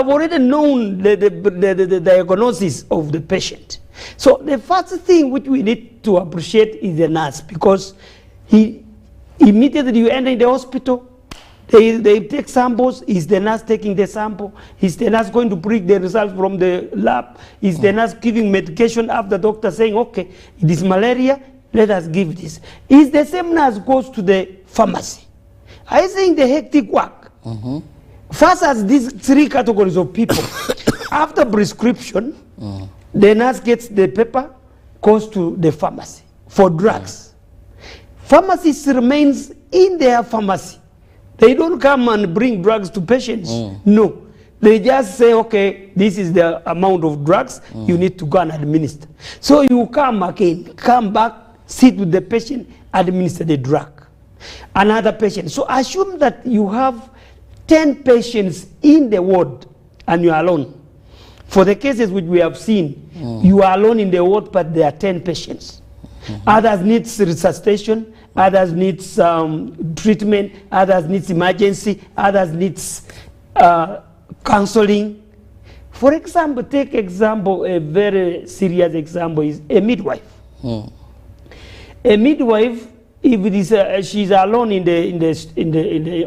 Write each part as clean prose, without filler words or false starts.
already known the diagnosis of the patient. So the first thing which we need to appreciate is the nurse, because immediately you enter in the hospital, they take samples. Is the nurse taking the sample? Is the nurse going to bring the results from the lab? Is the nurse giving medication after the doctor saying, okay, it is malaria, let us give this? Is the same nurse goes to the pharmacy? I think the hectic work. First, as these three categories of people, after prescription, the nurse gets the paper, goes to the pharmacy for drugs. Pharmacist remains in their pharmacy. They don't come and bring drugs to patients. No. They just say, okay, this is the amount of drugs you need to go and administer. So you come again, come back, sit with the patient, administer the drug. Another patient. So assume that you have 10 patients in the ward and you are alone. For the cases which we have seen, you are alone in the ward, but there are 10 patients. Others need resuscitation, others need treatment, others need emergency, others need counseling. For example, take example, a very serious example is a midwife. A midwife, if it is she's alone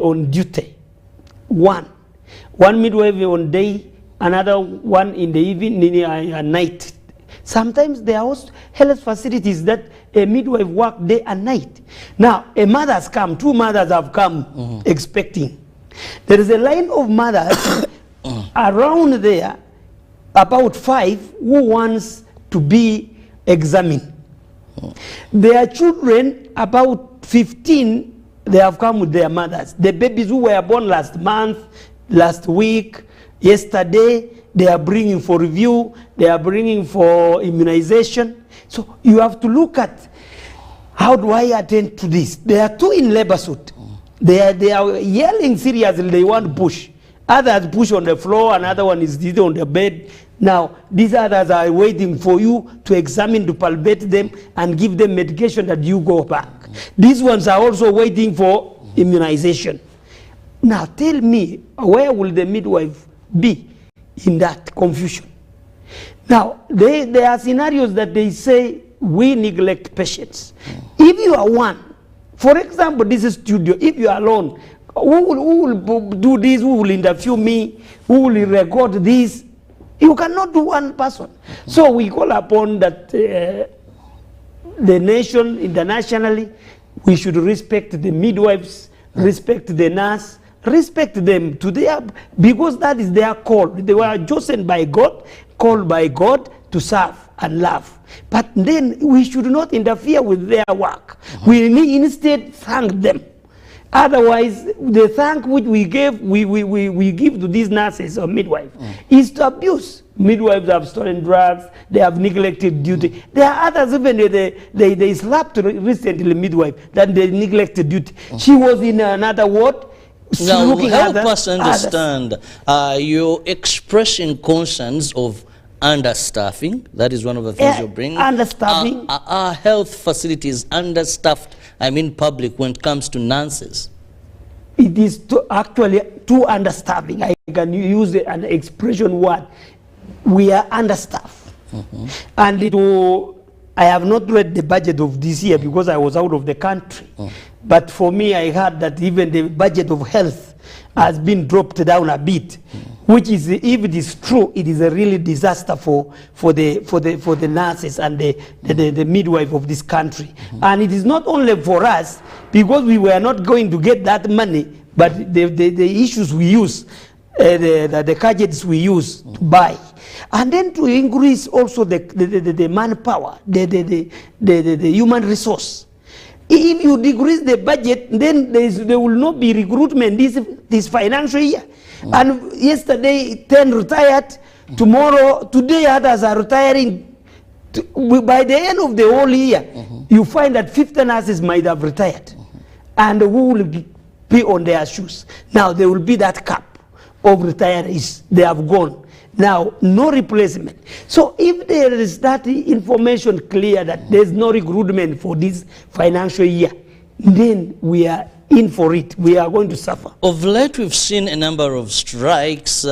on duty, one midwife on day, another one in the evening, at night. Sometimes there are health facilities that a midwife work day and night. Now, a mother's come, two mothers have come expecting. There is a line of mothers around there, about 5, who wants to be examined. Their children, about 15, they have come with their mothers. The babies who were born last month, last week, yesterday, they are bringing for review, they are bringing for immunization. So you have to look at, how do I attend to this? There are 2 in labor suit. They are yelling seriously, they want to push. Others push on the floor, another one is on the bed. Now, these others are waiting for you to examine, to palpate them and give them medication that you go back. These ones are also waiting for immunization. Now tell me, where will the midwife be in that confusion? Now, there are scenarios that they say, we neglect patients. If you are one, for example, this is studio, if you are alone, who will do this, who will interview me, who will record this? You cannot do one person. So we call upon that the nation, internationally, we should respect the midwives, respect the nurse, respect them to their, because that is their call. They were chosen by God, called by God to serve and love. But then we should not interfere with their work. We need instead thank them. Otherwise, the thank which we give to these nurses or midwives is to abuse. Midwives have stolen drugs, they have neglected duty. There are others, even they slapped recently midwife, that they neglected duty. She was in another ward. Now, help us understand, you're expressing concerns of understaffing. That is one of the things you're bringing. Understaffing. Are health facilities understaffed, I mean public, when it comes to nurses? It is actually too understaffing. I can use an expression word. We are understaffed. And I have not read the budget of this year because I was out of the country. But for me, I heard that even the budget of health has been dropped down a bit, which is, if it is true, it is a really disaster for the nurses and the midwife of this country. And it is not only for us, because we were not going to get that money, but the issues we use, the gadgets we use to buy. And then to increase also the manpower, the human resource. If you decrease the budget, then there will not be recruitment this financial year. And yesterday 10 retired, today others are retiring. By the end of the whole year, you find that 50 nurses might have retired. And who will be on their shoes? Now there will be that cap of retirees. They have gone. Now, no replacement. So if there is that information clear that there's no recruitment for this financial year, then we are in for it. We are going to suffer. Of late, we've seen a number of strikes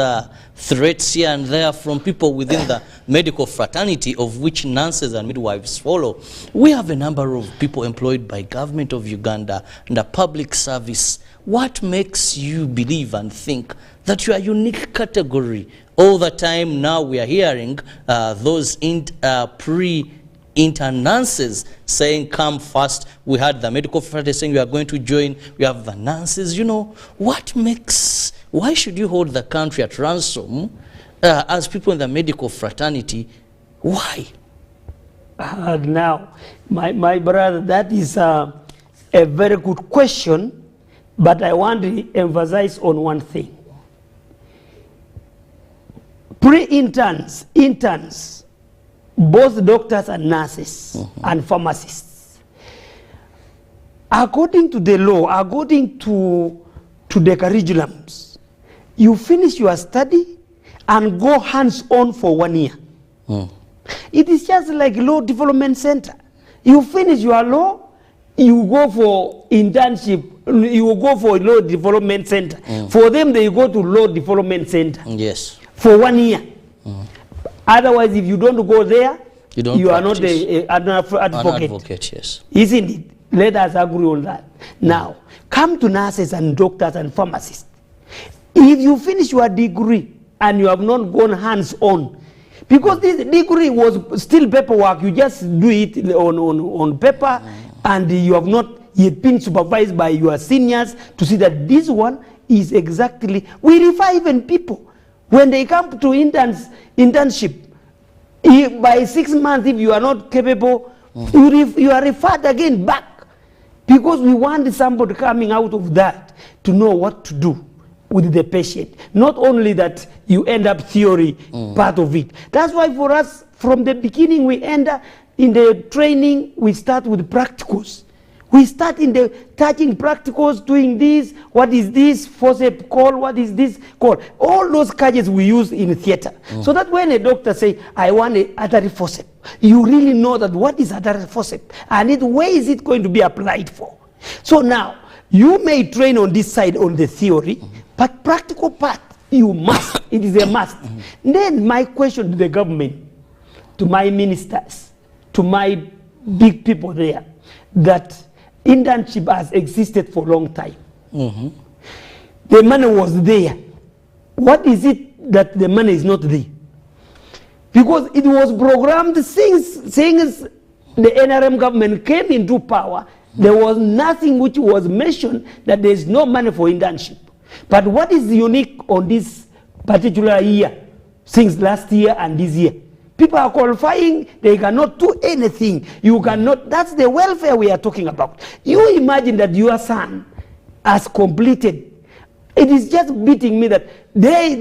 threats here and there from people within the medical fraternity, of which nurses and midwives follow. We have a number of people employed by government of Uganda and the public service. What makes you believe and think that you are a unique category? All the time now we are hearing those pre-intern nurses saying, come first. We had the medical fraternity saying we are going to join. We have the nurses. You know, why should you hold the country at ransom as people in the medical fraternity? Why? Now, my brother, that is a very good question, but I want to emphasize on one thing. Pre-interns, interns, both doctors and nurses and pharmacists, according to the law, according to the curriculums, you finish your study and go hands-on for 1 year. It is just like law development center. You finish your law, you go for internship, you go for law development center. For them, they go to law development center. Yes. For 1 year. Otherwise, if you don't go there, you are not an advocate. Yes. Isn't it? Let us agree on that. Now, come to nurses and doctors and pharmacists. If you finish your degree and you have not gone hands-on, because this degree was still paperwork, you just do it on paper, and you have not yet been supervised by your seniors to see that this one is exactly. We refer even people when they come to internship. By 6 months, if you are not capable, you are referred again back, because we want somebody coming out of that to know what to do with the patient. Not only that you end up theory part of it. That's why for us, from the beginning, we enter in the training, we start with practicals. We start in the touching practicals, doing this. What is this forceps call? What is this call? All those gadgets we use in theater. So that when a doctor say, I want an artery forceps, you really know that what is artery forceps and where is it going to be applied for. So now, you may train on this side on the theory, but practical part, you must. It is a must. Then my question to the government, to my ministers, to my big people there, that internship has existed for a long time. The money was there. What is it that the money is not there? Because it was programmed since the NRM government came into power. There was nothing which was mentioned that there is no money for internship. But what is unique on this particular year, since last year and this year? People are qualifying, they cannot do anything. You cannot, that's the welfare we are talking about. You imagine that your son has completed. It is just beating me that they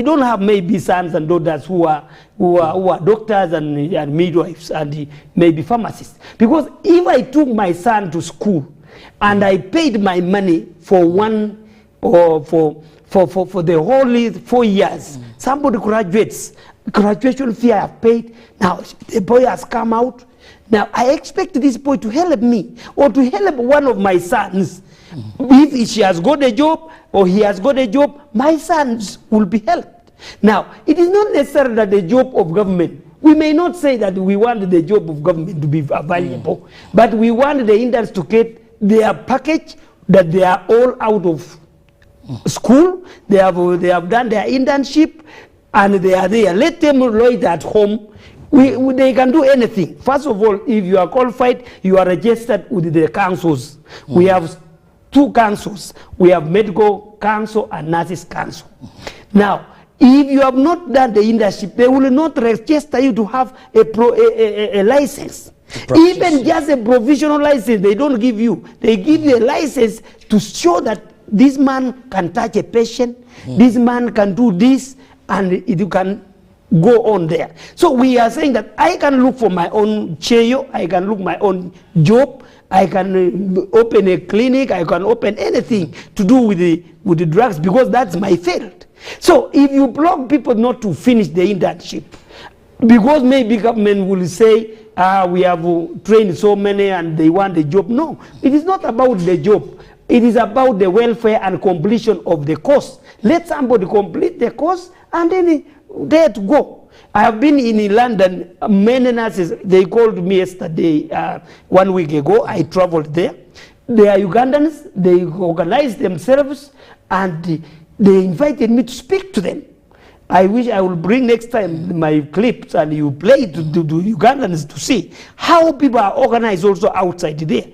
don't have maybe sons and daughters who are doctors and midwives and maybe pharmacists. Because if I took my son to school and I paid my money for one or for the whole 4 years, somebody graduates, graduation fee I have paid, now the boy has come out. Now I expect this boy to help me or to help one of my sons. If she has got a job or he has got a job, my sons will be helped. Now, it is not necessary that the job of government, we may not say that we want the job of government to be available, but we want the interns to get their package, that they are all out of school, they have done their internship, and they are there. Let them loiter at home. They can do anything. First of all, if you are qualified, you are registered with the councils. We have 2 councils. We have medical council and nurses council. Now, if you have not done the internship, they will not register you to have a license. Even just a provisional license, they don't give you. They give you a license to show that this man can touch a patient, this man can do this, and you can go on there. So we are saying that I can look for my own chair, I can look my own job, I can open a clinic, I can open anything to do with the drugs, because that's my field. So if you block people not to finish the internship, because maybe government will say, we have trained so many and they want a job. No, it is not about the job. It is about the welfare and completion of the course. Let somebody complete the course and then there to go. I have been in London, many nurses, they called me yesterday, 1 week ago, I traveled there. They are Ugandans, they organized themselves and they invited me to speak to them. I wish I will bring next time my clips and you play to Ugandans to see how people are organized also outside there.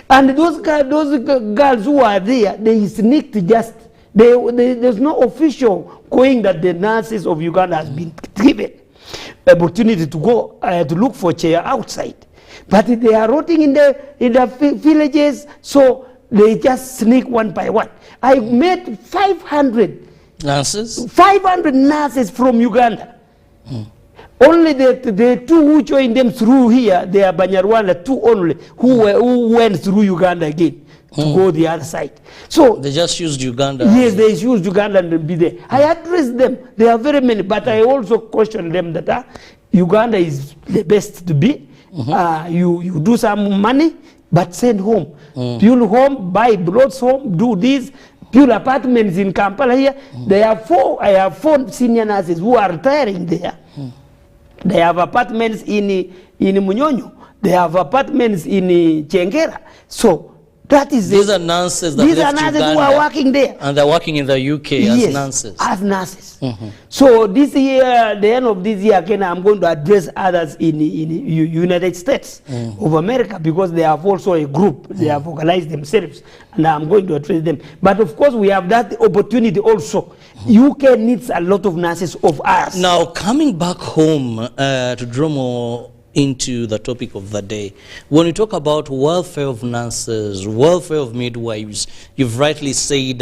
And those girls who are there, they sneaked just, there's no official going that the nurses of Uganda has been given opportunity to go to look for chair outside. But they are rotting in the villages, so they just sneak one by one. I met 500 nurses? 500 nurses from Uganda. Only the two who joined them through here, they are Banyarwanda, two only, who went through Uganda again to go the other side. So they just used Uganda. Yes, they used Uganda and be there. I addressed them. There are very many, but I also questioned them that Uganda is the best to be. You do some money, but send home. Build home, buy plots home, do this. Build apartments in Kampala here. I have 4 senior nurses who are retiring there. They have apartments in Munyonyo. They have apartments in Chengera. So that is these are nurses that these are left nurses Uganda, who are working there. and they're working in the UK as nurses. As nurses. So this year, the end of this year, again, I'm going to address others in United States of America, because they have also a group. They have organized themselves, and I'm going to address them. But of course, we have that opportunity also. UK needs a lot of nurses of ours. Now, coming back home to draw more into the topic of the day, when we talk about welfare of nurses, welfare of midwives, you've rightly said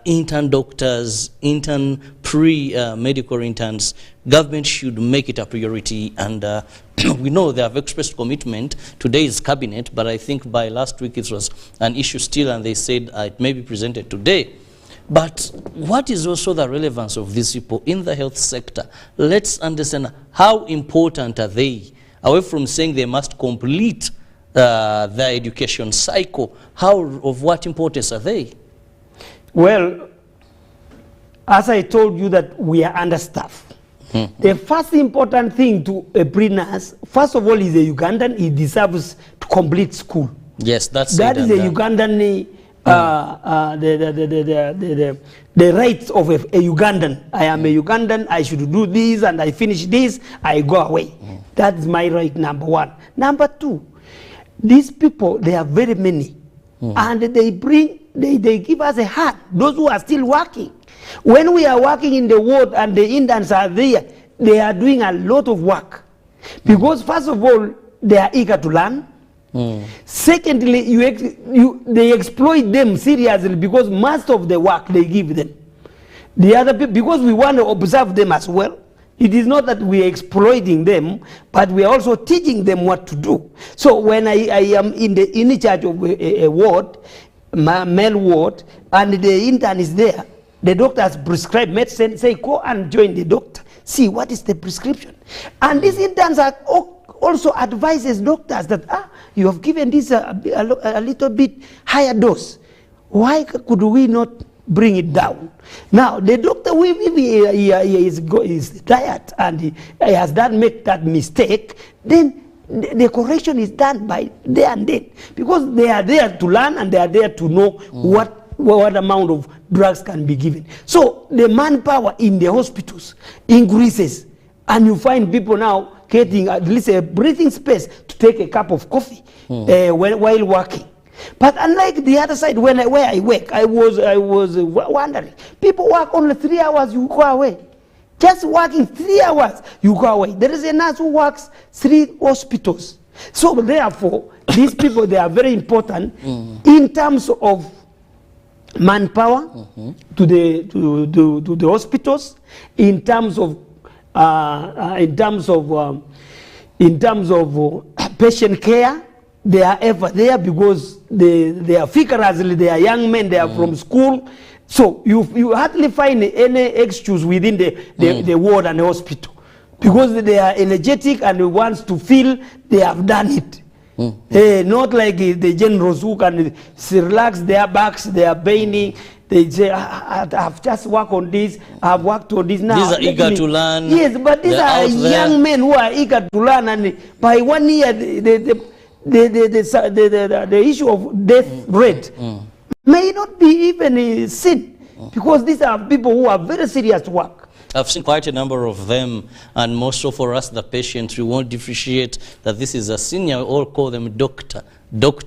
intern doctors, intern pre-medical interns, government should make it a priority, and we know they have expressed commitment. Today is cabinet, but I think by last week it was an issue still, and they said it may be presented today. But what is also the relevance of these people in the health sector? Let's understand how important are they, away from saying they must complete their education cycle. Of what importance are they? Well, as I told you that we are understaffed. The first important thing to a pre-nurse, first of all, is a Ugandan. He deserves to complete school. Yes, that is a Ugandan. The rights of a Ugandan. I am a Ugandan, I should do this, and I finish this, I go away. That is my right, number one. Number two, these people, they are very many. And they give us a hand, those who are still working. When we are working in the ward and the interns are there, they are doing a lot of work. Because first of all, they are eager to learn. Secondly, they exploit them seriously, because most of the work they give them. The other people, because we want to observe them as well. It is not that we are exploiting them, but we are also teaching them what to do. So when I am in charge of a ward, male ward, and the intern is there, the doctor has prescribed medicine, say go and join the doctor. See what is the prescription. And these interns are also advises doctors that you have given this a little bit higher dose. Why could we not bring it down? Now the doctor, his diet, and he has make that mistake, then the correction is done by there and then, because they are there to learn and they are there to know what amount of drugs can be given. So the manpower in the hospitals increases, and you find people now getting at least a breathing space to take a cup of coffee while working. But unlike the other side, where I work, I was wondering, people work only 3 hours, you go away. Just working 3 hours, you go away. There is a nurse who works 3 hospitals. So therefore, these people, they are very important in terms of manpower to the hospitals, in terms of patient care. They are ever there because they are vigorously, they are young men, they are from school. So you hardly find any excuse within the ward and the hospital, because they are energetic and wants to feel they have done it. Not like the generals who can relax their backs, they are bailing. They say, I've just worked on this, I've worked on this now. These are eager to learn. Yes, but these are young men who are eager to learn, and by 1 year, the issue of death rate may not be even seen, because these are people who are very serious work. I've seen quite a number of them, and more so for us, the patients, we won't differentiate that this is a senior. We all call them doctor,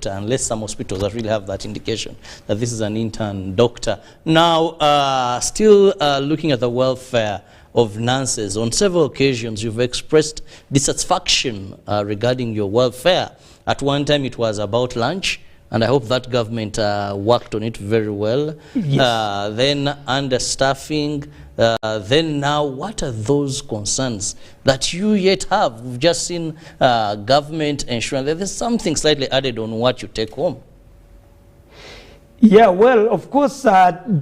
unless some hospitals that really have that indication that this is an intern doctor. Now, still looking at the welfare of nurses, on several occasions you've expressed dissatisfaction regarding your welfare. At one time it was about lunch, and I hope that government worked on it very well. Yes. Then understaffing. Then now, what are those concerns that you yet have? We've just seen government ensuring that there's something slightly added on what you take home. Yeah, well, of course,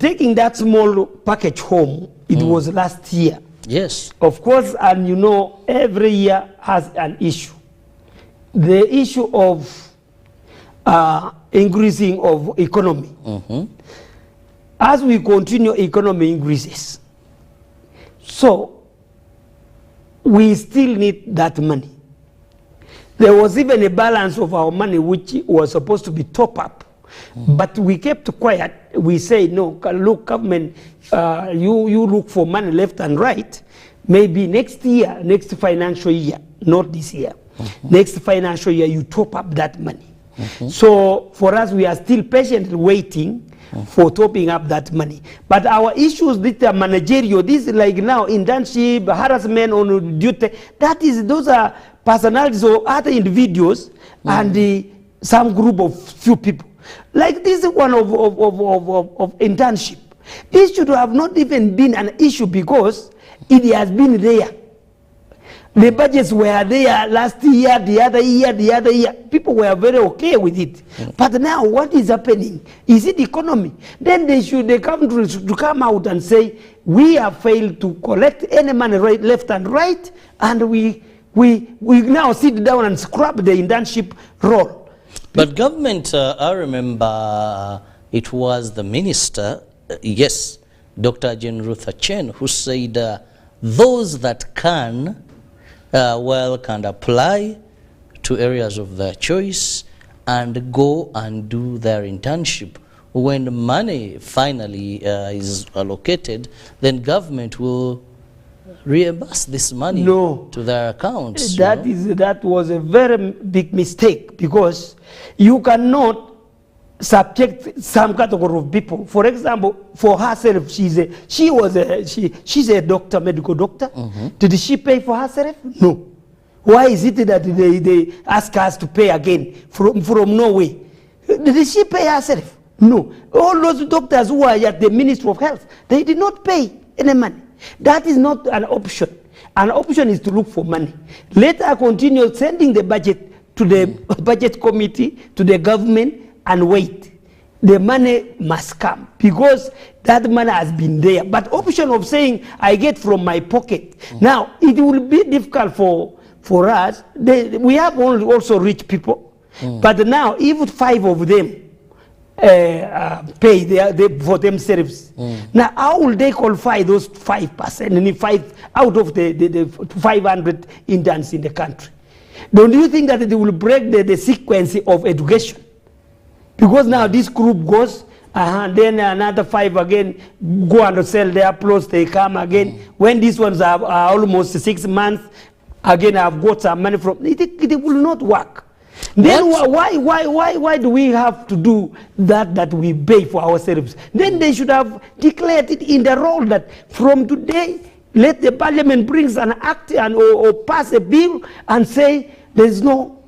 taking that small package home, it was last year. Yes. Of course, and you know, every year has an issue. The issue of increasing of economy. As we continue, economy increases. So, we still need that money. There was even a balance of our money which was supposed to be top up. But we kept quiet. We say, no, look, government, you look for money left and right. Maybe next year, next financial year, not this year. Next financial year, you top up that money. So, for us, we are still patiently waiting for topping up that money. But our issues, these are managerial, this is like now internship, harassment on duty, those are personalities or other individuals and some group of few people. Like this one of internship. It should have not even been an issue because it has been there. The budgets were there last year, the other year. People were very okay with it. But now what is happening? Is it economy? Then the country should come out and say, we have failed to collect any money right, left and right, and we now sit down and scrap the internship role. But government, I remember it was the minister, yes, Dr. Jane Ruth Acheng, who said those that can can apply to areas of their choice and go and do their internship. When money finally is allocated, then government will reimburse this money to their accounts. That was a very big mistake, because you cannot subject some category of people. For example, for herself, she's a doctor, medical doctor. Did she pay for herself? No. Why is it that they ask us to pay again from Norway? Did she pay herself? No. All those doctors who are at the Ministry of Health, they did not pay any money. That is not an option. An option is to look for money. Let her continue sending the budget to the budget committee, to the government, and wait. The money must come, because that money has been there. But option of saying, I get from my pocket. Now, it will be difficult for us. We have also rich people. But now, if 5 of them pay for themselves, now how will they qualify those 5%? And 5 out of the 500 interns in the country? Don't you think that they will break the sequence of education? Because now this group goes, then another 5 again go and sell their plots, they come again. When these ones are almost 6 months, again I've got some money from it will not work. Then why do we have to do that we pay for ourselves? Then they should have declared it in the role that from today, let the parliament brings an act or pass a bill and say there's no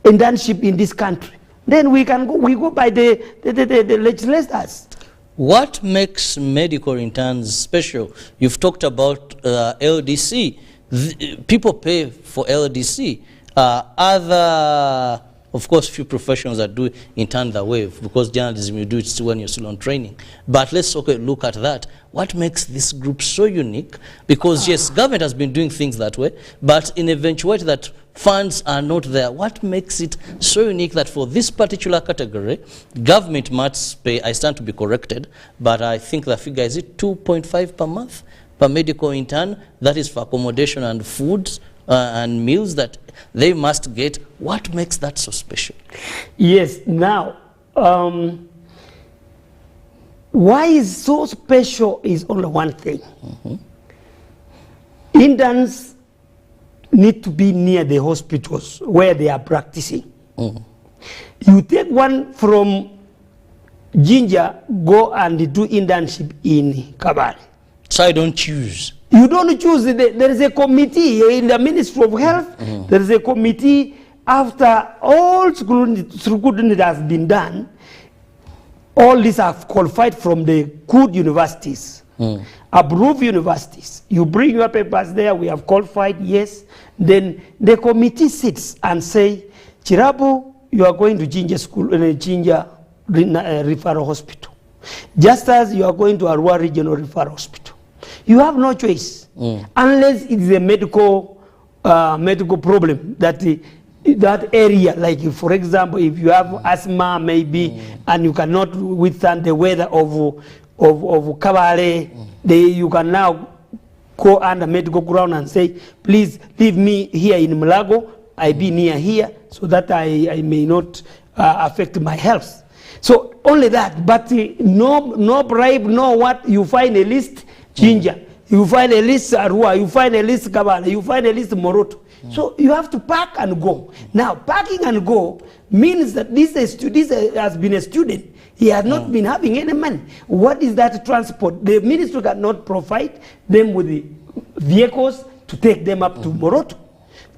internship in this country. Then we go by the legislators. What makes medical interns special? You've talked about LDC. People pay for LDC. Other, of course, few professions that do intern the way, because journalism, you do it when you're still on training. But let's look at that. What makes this group so unique? Because yes, government has been doing things that way, but in eventuality that funds are not there. What makes it so unique that for this particular category, government must pay, I stand to be corrected, but I think the figure is it 2.5 per month per medical intern, that is for accommodation and foods and meals that they must get. What makes that so special? Yes, now, why is so special is only one thing. Interns need to be near the hospitals where they are practicing. You take one from Jinja, go and do internship in Kabale. So I don't choose. You don't choose. There is a committee in the Ministry of Health. There is a committee after all scrutiny that has been done. All these are qualified from the good universities, approved universities. You bring your papers there, we have qualified, yes. Then the committee sits and say, Chirabu, you are going to Jinja School, Jinja Referral Hospital. Just as you are going to Arua Regional Referral Hospital. You have no choice, unless it is a medical problem that area, like for example, if you have asthma maybe, and you cannot withstand the weather of Kabale, you can now go under medical ground and say, please leave me here in Mulago, I be near here, so that I may not affect my health. So only that, but no bribe, no what. You find a list, Jinja, you find a list Arua, you find a list Kabale, you find a list Moroto. So you have to pack and go. Now, packing and go means that this has been a student. He has not been having any money. What is that transport? The ministry cannot provide them with the vehicles to take them up to Moroto.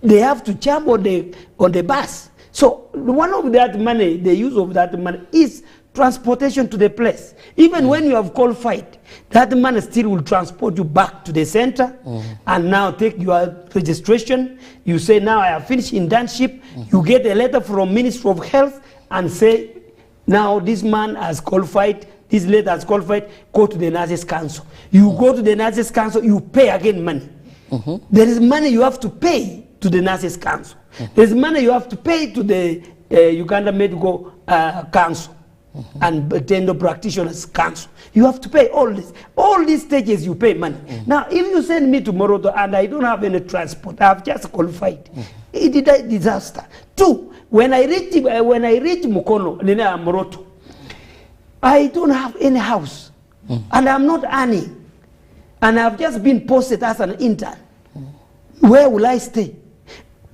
They have to jump on the bus. So one of that money, the use of that money is transportation to the place. Even when you have qualified, that money still will transport you back to the center and now take your registration. You say, now I have finished internship. You get a letter from Ministry of Health and say, now this man has qualified, this lady has qualified, go to the Nurses Council. You go to the Nurses Council, you pay again money. There is money you have to pay to the Nurses Council. There is money you have to pay to the Uganda Medical Council. And Tendo Practitioners Council. You have to pay all this. All these stages you pay money. Now, if you send me to Moroto and I don't have any transport, I have just qualified. It is a disaster. Two, when I reach Mukono, Moroto, I don't have any house. And I'm not earning. And I've just been posted as an intern. Where will I stay?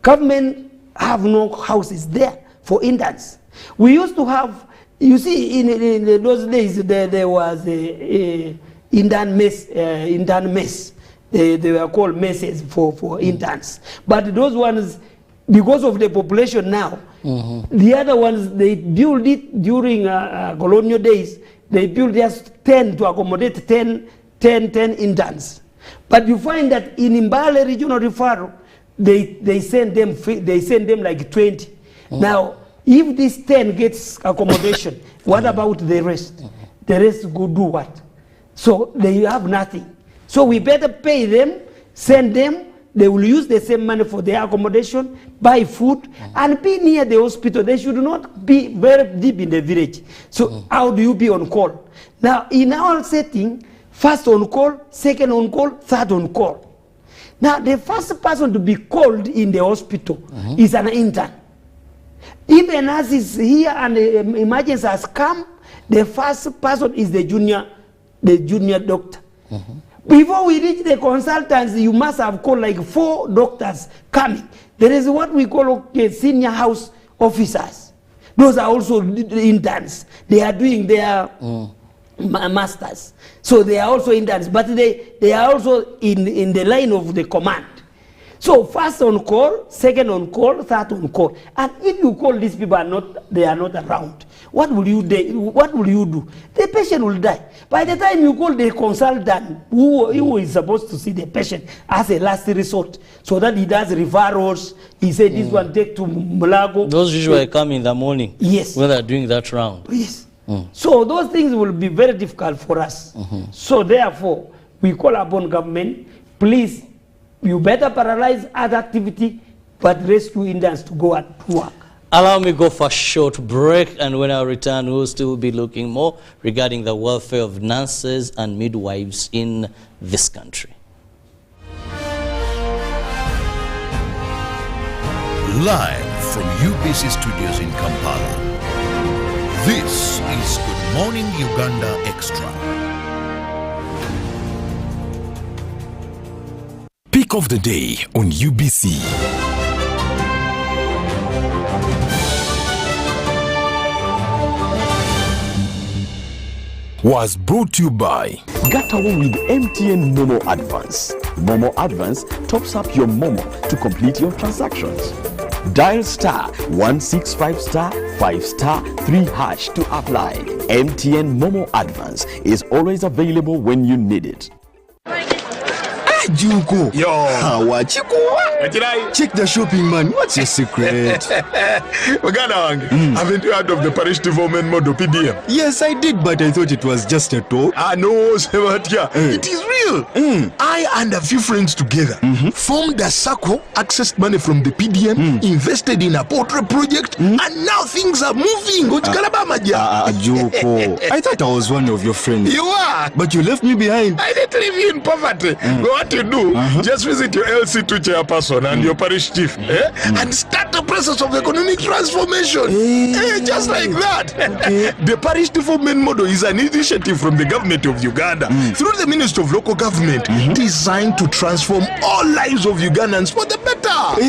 Government have no houses there for interns. We used to have. You see, in those days, there was a intern mess. They were called messes for interns. But those ones, because of the population now, the other ones, they built it during colonial days. They built just 10 to accommodate 10 interns. But you find that in Mbale Regional Referral, they send them like 20. Now, if this 10 gets accommodation, what about the rest? The rest go do what? So they have nothing. So we better pay them, send them. They will use the same money for their accommodation, buy food, and be near the hospital. They should not be very deep in the village. So how do you be on call? Now, in our setting, first on call, second on call, third on call. Now, the first person to be called in the hospital is an intern. If a nurse is here and the emergency has come, the first person is the junior doctor. Before we reach the consultants, you must have called like 4 doctors coming. There is what we call senior house officers. Those are also interns. They are doing their masters. So they are also interns, but they are also in the line of the command. So first on call, second on call, third on call. And if you call these people they are not around, what will you do? The patient will die. By the time you call the consultant who is supposed to see the patient as a last resort, so that he does referrals, he said this one take to Mulago. Those usually come in the morning. Yes. When they're doing that round. Yes. So those things will be very difficult for us. So therefore, we call upon government, please, you better paralyze other activity, but rescue Indians to go and work. Allow me go for a short break, and when I return, we'll still be looking more regarding the welfare of nurses and midwives in this country. Live from UBC Studios in Kampala, this is Good Morning Uganda Extra. Pick of the day on UBC. Was brought to you by Get away with MTN Momo Advance. Momo Advance tops up your Momo to complete your transactions. Dial star 165 star 5 star 3 hash to apply. MTN Momo Advance is always available when you need it. Juko. Yo. Wachikuwa. Check the shopping, man. What's your secret? Uganda, haven't you heard of the parish development model PDM? Yes, I did, but I thought it was just a talk. No, Sebatia. It is real. I and a few friends together formed a circle, accessed money from the PDM, invested in a portrait project, and now things are moving. Juko. I thought I was one of your friends. You are. But you left me behind. I didn't leave you in poverty. What you do, just visit your LC2 chairperson and your parish chief and start the process of economic transformation. Just like that. Okay. The parish development model is an initiative from the government of Uganda through the Ministry of Local Government designed to transform all lives of Ugandans for the better.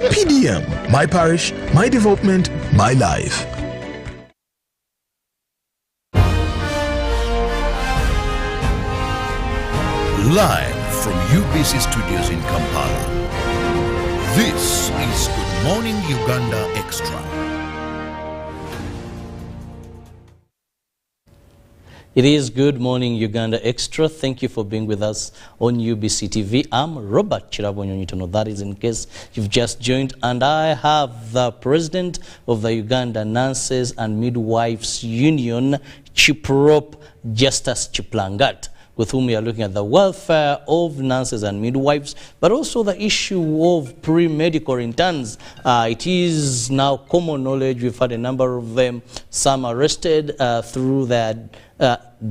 PDM, my parish, my development, my life. Live from UBC Studios in Kampala, this is Good Morning Uganda Extra. It is Good Morning Uganda Extra. Thank you for being with us on UBC TV. I'm Robert Chirabonyonyitono. That is in case you've just joined. And I have the president of the Uganda Nurses and Midwives Union, Chiprop Justus Chiplangat, with whom we are looking at the welfare of nurses and midwives, but also the issue of pre-medical interns. It is now common knowledge, we've had a number of them, some arrested through their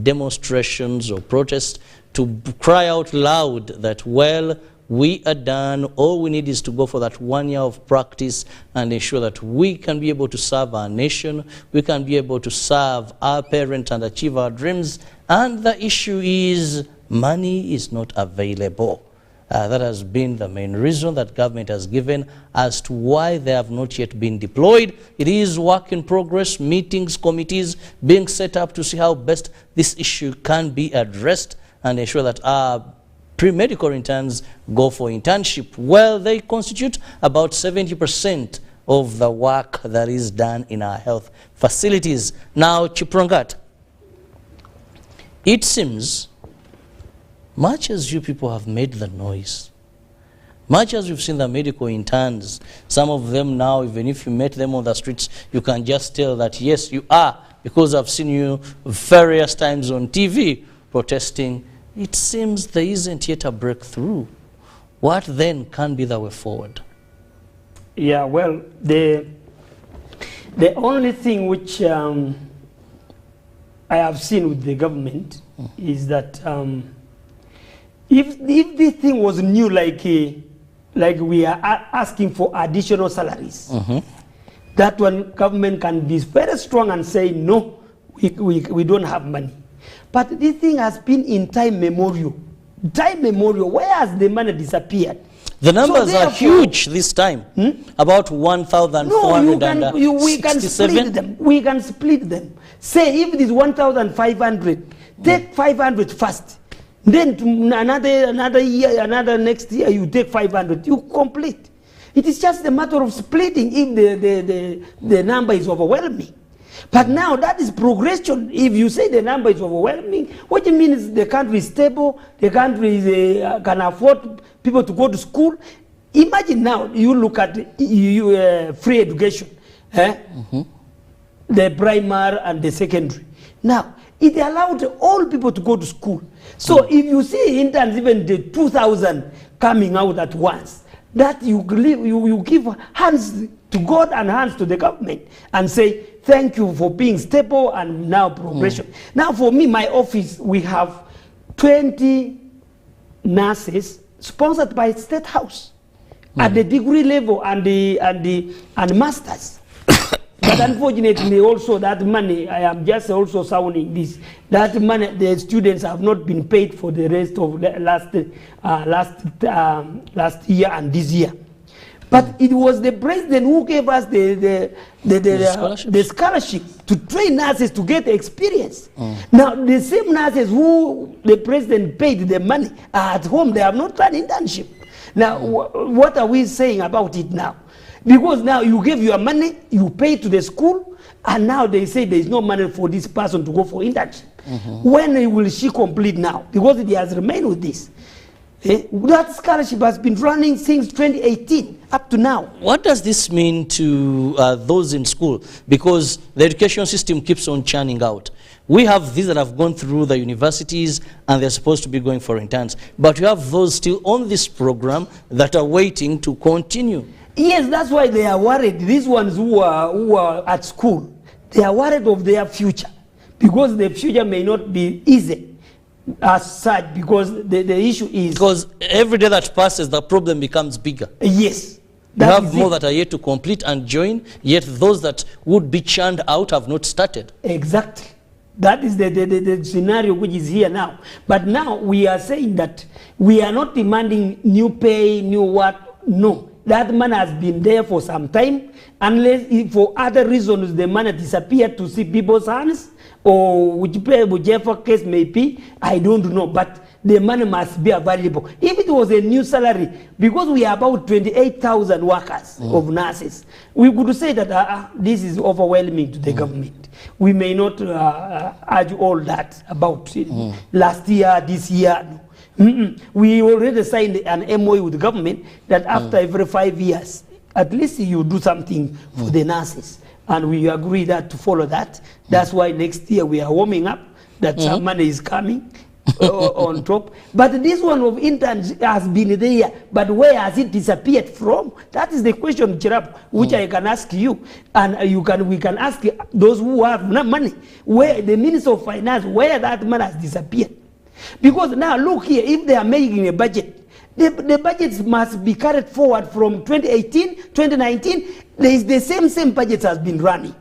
demonstrations or protests, to cry out loud that, well, we are done, all we need is to go for that 1 year of practice and ensure that we can be able to serve our nation, we can be able to serve our parents and achieve our dreams. And the issue is money is not available. That has been the main reason that government has given as to why they have not yet been deployed. It is work in progress, meetings, committees being set up to see how best this issue can be addressed and ensure that our pre-medical interns go for internship. Well, they constitute about 70% of the work that is done in our health facilities. Now, Chiprangat, it seems, much as you people have made the noise, much as we've seen the medical interns, some of them now, even if you met them on the streets, you can just tell that, yes, you are, because I've seen you various times on TV protesting. It seems there isn't yet a breakthrough. What then can be the way forward? Yeah, well, the only thing which I have seen with the government is that if this thing was new, like we are asking for additional salaries, that one government can be very strong and say, no, we don't have money. But this thing has been in time memorial. Time memorial, where has the money disappeared? The numbers are huge this time, about 1,467. No, we can split them. We can split them. Say if it is 1,500, take 500 first. Then another year, next year, you take 500. You complete. It is just a matter of splitting if the number is overwhelming. But now that is progression. If you say the number is overwhelming, what it means is the country is stable, the country is, can afford people to go to school. Imagine now, you look at free education, the primary and the secondary. Now, it allowed all people to go to school. So if you see interns, even the 2,000 coming out at once, that you give hands to God and hands to the government and say, thank you for being stable and now progression. Now for me, my office, we have 20 nurses sponsored by State House at the degree level and masters. But unfortunately, also that money, I am just also sounding this, that money, the students have not been paid for the rest of the last year and this year. But it was the president who gave us the scholarship to train nurses to get experience. Now, the same nurses who the president paid the money are at home, they have not done internship. Now, what are we saying about it now? Because now you give your money, you pay to the school, and now they say there is no money for this person to go for internship. When will she complete now? Because it has remained with this. That scholarship has been running since 2018 up to now. What does this mean to those in school? Because the education system keeps on churning out. We have these that have gone through the universities and they're supposed to be going for interns. But you have those still on this program that are waiting to continue. Yes, that's why they are worried. These ones who are at school, they are worried of their future. Because the future may not be easy as such, because the issue is... Because every day that passes, the problem becomes bigger. Yes. You have more that are yet to complete and join, yet those that would be churned out have not started. Exactly. That is the scenario which is here now. But now we are saying that we are not demanding new pay, new what. No. That money has been there for some time. Unless for other reasons the money disappeared to see people's hands, or whichever case may be, I don't know. But the money must be available. If it was a new salary, because we are about 28,000 workers of nurses, we could say that this is overwhelming to the government. We may not urge all that about last year, this year. We already signed an MOU with the government that after every 5 years, at least you do something for the nurses. And we agree that to follow that. That's why next year we are warming up, that some money is coming on top. But this one of interns has been there, but where has it disappeared from? That is the question, Chirap, which I can ask you. And we can ask those who have money, where the Minister of Finance, where that money has disappeared. Because now look here, if they are making a budget, the budgets must be carried forward from 2018, 2019. There is the same budget has been running.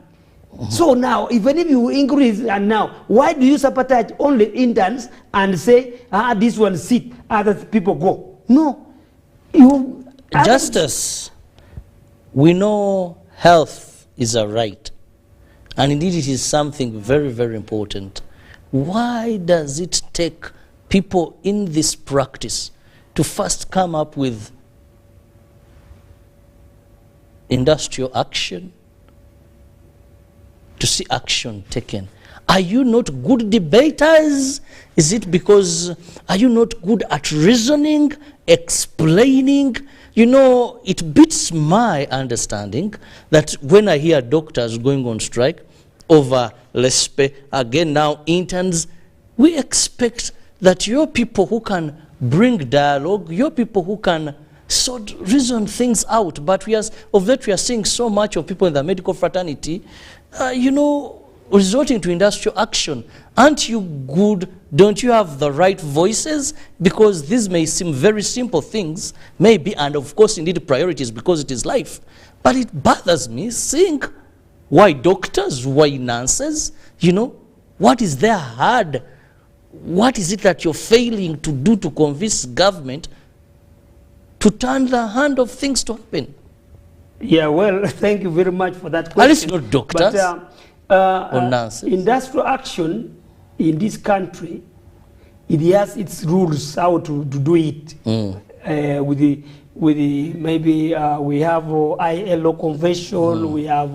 So now, even if you increase, and now, why do you sabotage only interns and say, this one sit, other people go? No. Justice, we know health is a right. And indeed it is something very, very important. Why does it take people in this practice to first come up with industrial action, to see action taken? Are you not good debaters? Is it because, are you not good at reasoning, explaining? You know, it beats my understanding that when I hear doctors going on strike over less pay, again now interns, we expect that your people who can bring dialogue, your people who can sort reason things out, but we are seeing so much of people in the medical fraternity, you know, resorting to industrial action. Aren't you good? Don't you have the right voices? Because these may seem very simple things, maybe, and of course indeed priorities because it is life. But it bothers me seeing why doctors, why nurses, you know, what is there hard? What is it that you're failing to do to convince government to turn the hand of things to happen? Yeah, well, thank you very much for that question. At least not doctors or nurses. Industrial action in this country, it has its rules how to do it. Maybe we have ILO convention, we have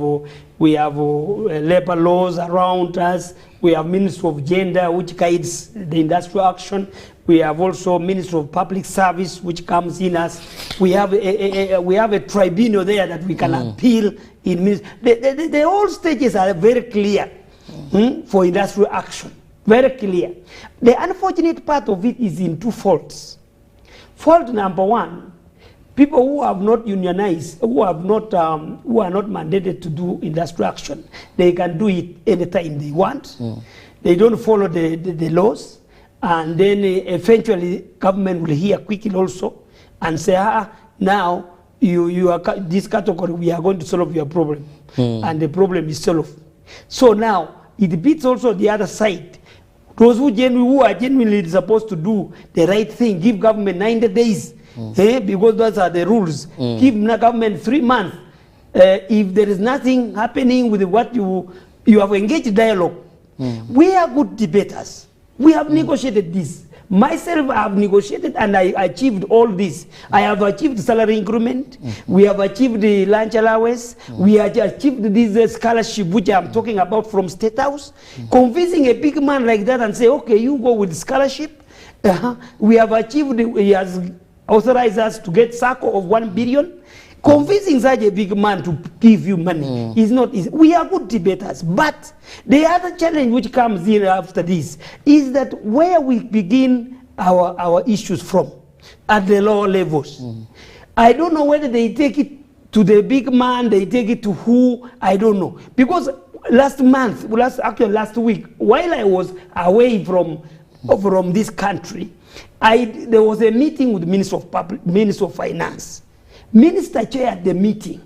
labor laws around us, we have Ministry of Gender which guides the industrial action, we have also Ministry of Public Service which comes in us, we have a tribunal there that we can appeal in. The all stages are very clear for industrial action. Very clear. The unfortunate part of it is in two faults. Fault number one, people who have not unionized, who are not mandated to do industrial action, they can do it anytime they want. They don't follow the laws, and then eventually government will hear quickly also and say, now you are this category, we are going to solve your problem, and the problem is solved. So now it beats also the other side. Those who are genuinely supposed to do the right thing, give government 90 days, because those are the rules. Give government 3 months. If there is nothing happening with what you have engaged dialogue, we are good debaters. We have negotiated this. Myself, I have negotiated and I achieved all this. I have achieved salary increment. We have achieved the lunch allowance. We have achieved this scholarship, which I'm talking about from State House. Convincing a big man like that and say, okay, you go with scholarship. We have achieved, he has authorized us to get SACCO of 1 billion. Convincing such a big man to give you money is not easy. We are good debaters, but the other challenge which comes in after this is that where we begin our issues from at the lower levels. I don't know whether they take it to the big man, they take it to who, I don't know. Because last week, while I was away from this country, there was a meeting with the Minister of Finance. Minister chaired the meeting,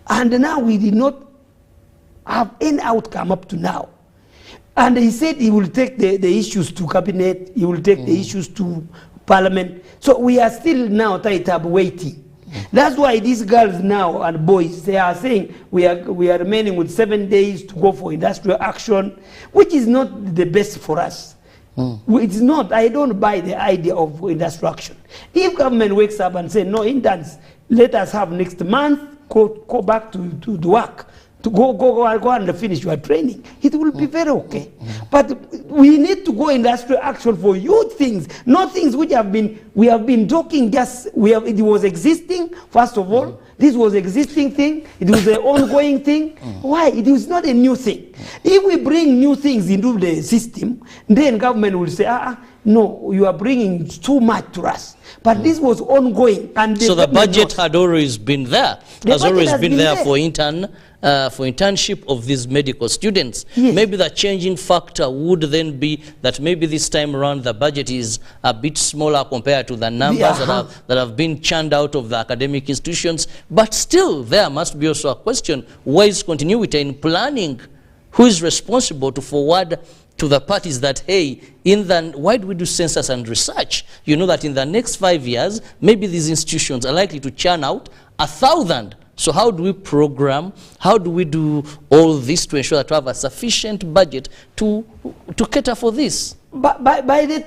and now we did not have any outcome up to now. And he said he will take the issues to cabinet, he will take the issues to parliament. So we are still now tied up waiting. That's why these girls now and boys, they are saying we are remaining with 7 days to go for industrial action, which is not the best for us. It's not. I don't buy the idea of industrial action. If government wakes up and say, no, interns, let us have next month, go back to work, to go and finish your training, it will be very okay. But we need to go industrial action for huge things, not things which we have been talking, it was existing, first of all. This was existing thing, it was an ongoing thing. Why? It is not a new thing. If we bring new things into the system, then government will say, no, you are bringing too much to us. But this was ongoing. And so the budget had always been there, has always been there for internship of these medical students. Yes. Maybe the changing factor would then be that maybe this time around the budget is a bit smaller compared to the numbers that have been churned out of the academic institutions. But still, there must be also a question, where is continuity in planning? Who is responsible to forward to the parties that, hey, why do we do census and research? You know that in the next 5 years, maybe these institutions are likely to churn out 1,000. So how do we program? How do we do all this to ensure that we have a sufficient budget to cater for this? But by the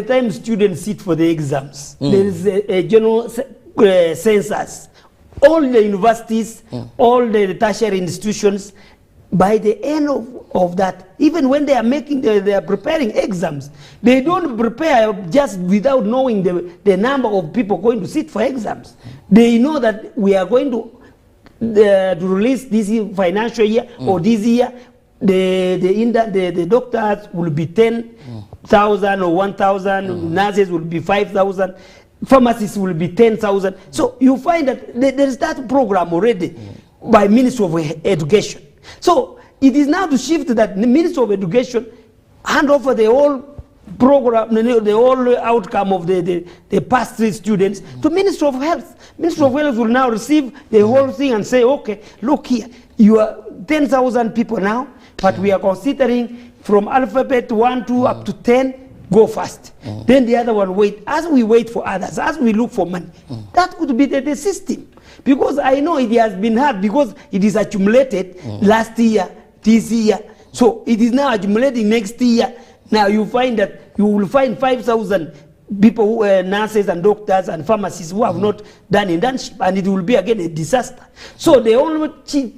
time students sit for the exams, there is a general census. All the universities, all the tertiary institutions, by the end of that, even when they are preparing exams, they don't prepare just without knowing the number of people going to sit for exams. They know that we are going to release this financial year or this year, the doctors will be 10,000 or 1,000, nurses will be 5,000, pharmacists will be 10,000. So you find that there is that program already by Ministry of Education. So it is now to shift that the Ministry of Education hand over the whole program, the whole outcome of the past 3 students to Ministry of Health. Ministry of Health will now receive the whole thing and say, okay, look here, you are 10,000 people now, but we are considering from alphabet 1, 2 up to 10, go first. Then the other one wait. As we wait for others, as we look for money, that would be the system. Because I know it has been hard because it is accumulated last year, this year. So it is now accumulating next year. Now you find that you will find 5,000 people who are nurses and doctors and pharmacists who have not done internship, and it will be again a disaster. So the only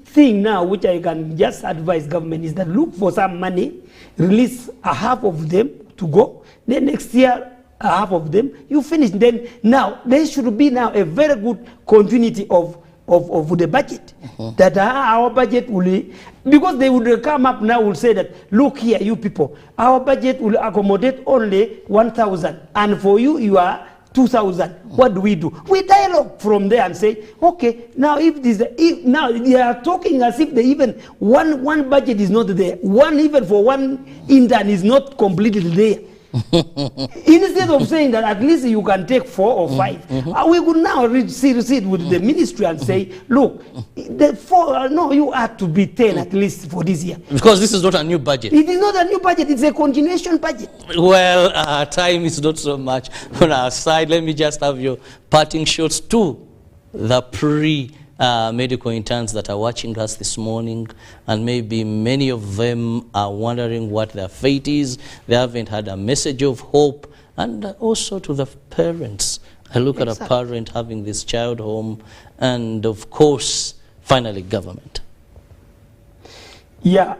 thing now which I can just advise government is that look for some money, release a half of them to go, then next year half of them, you finish. Then now there should be now a very good continuity of the budget. That our budget will Because they would come up now, will say that, look here, you people, our budget will accommodate only 1,000, and for you, you are 2,000. What do? We dialogue from there and say, okay, now now they are talking as if they even one budget is not there. Even for one intern is not completely there. Instead of saying that at least you can take 4 or 5, we could now sit with the ministry and say, look, the 4, no, you have to be 10 at least for this year. Because this is not a new budget. It is not a new budget, it's a continuation budget. Well, time is not so much on our side. Let me just have your parting shots to the medical interns that are watching us this morning, and maybe many of them are wondering what their fate is. They haven't had a message of hope. And also to the parents. I look at a parent having this child home, and of course, finally, government. Yeah.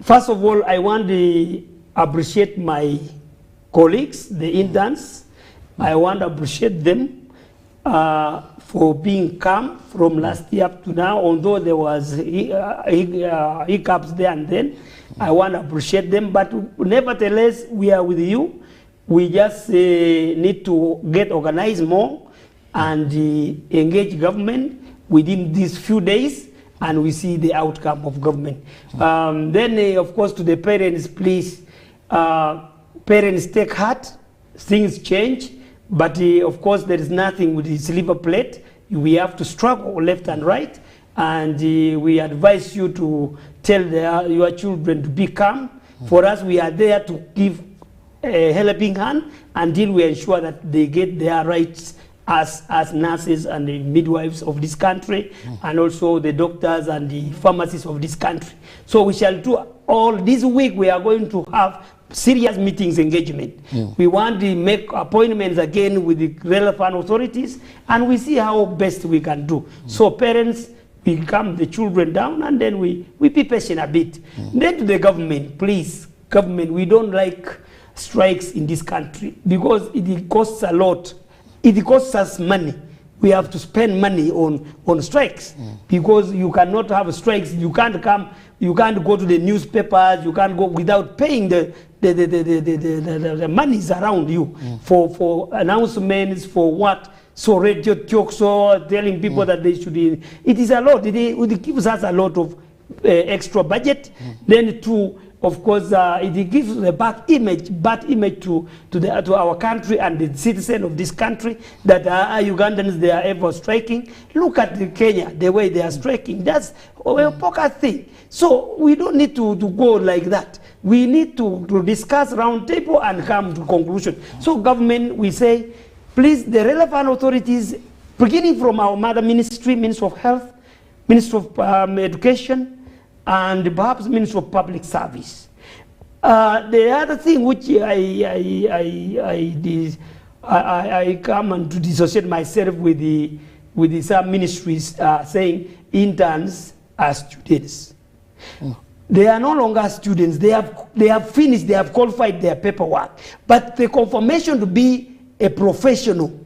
First of all, I want to appreciate my colleagues, the interns. I want to appreciate them for being calm from last year up to now, although there was hiccups there and then. I want to appreciate them, but nevertheless, we are with you. We just need to get organized more and engage government within these few days, and we see the outcome of government. Then, of course, to the parents, please, parents take heart, things change. But of course, there is nothing with the silver plate. We have to struggle left and right. And we advise you to tell your children to be calm. For us, we are there to give a helping hand until we ensure that they get their rights as nurses and the midwives of this country, and also the doctors and the pharmacists of this country. So we shall do all this week. We are going to have serious meetings, engagement. We want to make appointments again with the relevant authorities, and we see how best we can do. So parents, we calm the children down, and then we be patient a bit. Then to the government, please, government, we don't like strikes in this country because it costs a lot. It costs us money. We have to spend money on strikes because you cannot have strikes. You can't come. You can't go to the newspapers. You can't go without paying the monies around you for announcements, for what. So radio talks, so telling people that they should. It is a lot. It gives us a lot of extra budget. Then to, of course, it gives a bad image to our country and the citizen of this country that Ugandans, they are ever striking. Look at Kenya, the way they are striking. That's a poker thing. So we don't need to go like that. We need to discuss round table and come to conclusion. So government, we say, please, the relevant authorities, beginning from our mother ministry, Minister of Health, Minister of Education, and perhaps Minister of Public Service. The other thing which I come and to dissociate myself with some ministries saying interns are students. They are no longer students. They have finished. They have qualified their paperwork. But the confirmation to be a professional,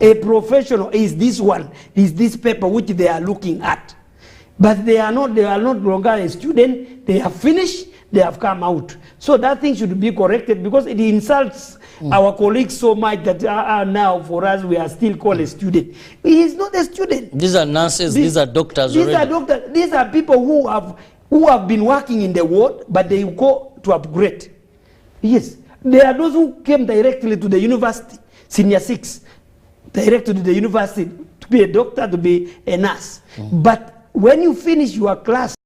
is this one, is this paper which they are looking at. But they are not longer a student. They have finished, they have come out. So that thing should be corrected because it insults our colleagues so much that now for us we are still called a student. He is not a student. These are nurses, these are doctors already. These are doctors. These are people who have been working in the ward, but they go to upgrade. Yes. They are those who came directly to the university, senior 6, directly to the university to be a doctor, to be a nurse. But when you finish your class,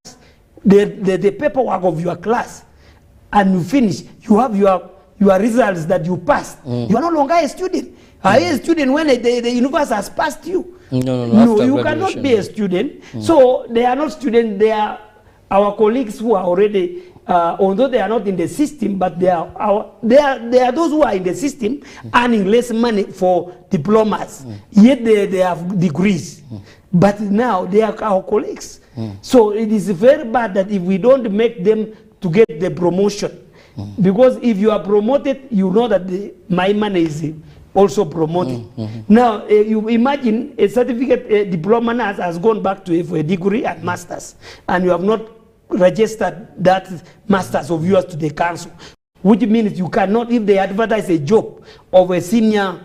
the paperwork of your class, and you finish, you have your results that you passed. You are no longer a student. Are you a student when the university has passed you? No, you cannot be a student. So they are not students. They are our colleagues who are already, although they are not in the system, but they are those who are in the system earning less money for diplomas. Yet they have degrees. But now they are our colleagues. So it is very bad that if we don't make them to get the promotion, because if you are promoted, you know that my money is also promoted. Now, you imagine a certificate diploma nurse has gone back to for a degree and masters, and you have not registered that masters of yours to the council, which means you cannot, if they advertise a job of a senior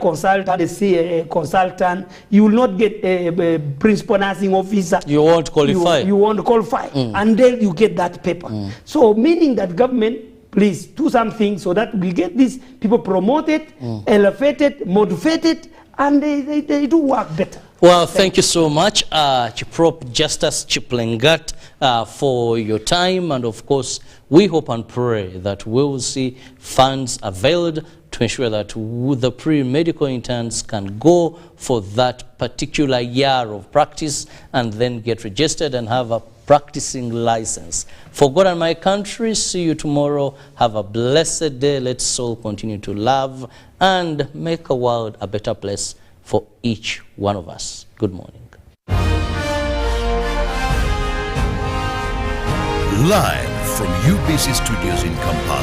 consultant, a consultant, you will not get a principal nursing officer. You won't qualify. You won't qualify until you get that paper. So meaning that government, please do something so that we get these people promoted, elevated, motivated, and they do work better. Well, thank you so much, Chiprop Justice Chiplengat, for your time. And of course, we hope and pray that we will see funds availed to ensure that the pre-medical interns can go for that particular year of practice and then get registered and have a practicing license. For God and my country, see you tomorrow. Have a blessed day. Let's all continue to love and make a world a better place for each one of us. Good morning. Live from UBC Studios in Kampala.